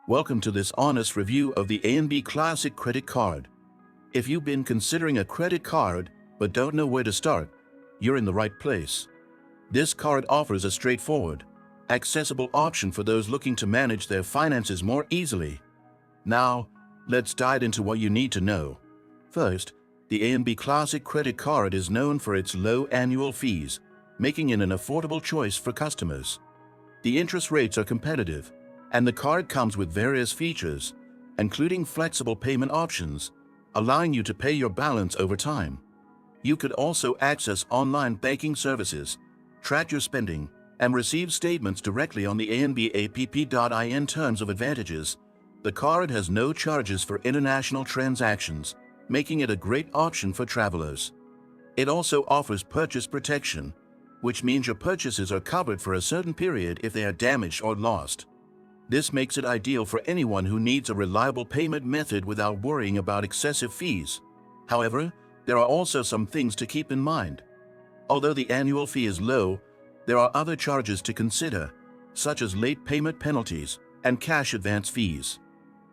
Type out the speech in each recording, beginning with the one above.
Welcome to this honest review of the ANB Classic Credit Card. If you've been considering a credit card but don't know where to start, you're in the right place. This card offers a straightforward, accessible option for those looking to manage their finances more easily. Now, let's dive into what you need to know. First, the ANB Classic Credit Card is known for its low annual fees, making it an affordable choice for customers. The interest rates are competitive, and the card comes with various features, including flexible payment options, allowing you to pay your balance over time. You could also access online banking services, track your spending, and receive statements directly on the ANBAPP.in. Terms of advantages: the card has no charges for international transactions, making it a great option for travelers. It also offers purchase protection, which means your purchases are covered for a certain period if they are damaged or lost. This makes it ideal for anyone who needs a reliable payment method without worrying about excessive fees. However, there are also some things to keep in mind. Although the annual fee is low, there are other charges to consider, such as late payment penalties and cash advance fees.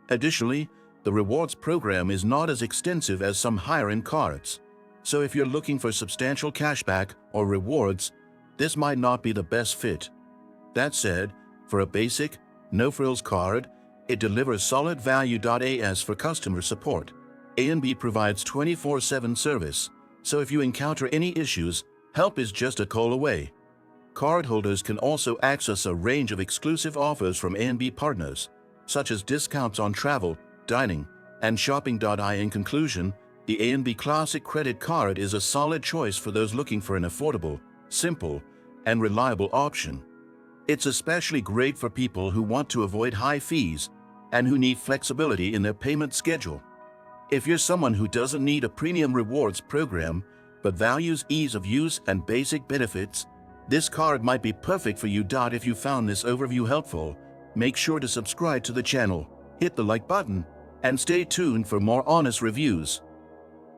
Additionally, the rewards program is not as extensive as some higher-end cards, so if you're looking for substantial cashback or rewards, this might not be the best fit. That said, for a basic, no-frills card, it delivers solid value. As for customer support, ANB provides 24/7 service, so if you encounter any issues, help is just a call away. Cardholders can also access a range of exclusive offers from ANB partners, such as discounts on travel, dining, and shopping. In conclusion, the ANB Classic Credit Card is a solid choice for those looking for an affordable, simple, and reliable option. It's especially great for people who want to avoid high fees and who need flexibility in their payment schedule. If you're someone who doesn't need a premium rewards program but values ease of use and basic benefits, this card might be perfect for you. If you found this overview helpful, make sure to subscribe to the channel, hit the like button, and stay tuned for more honest reviews.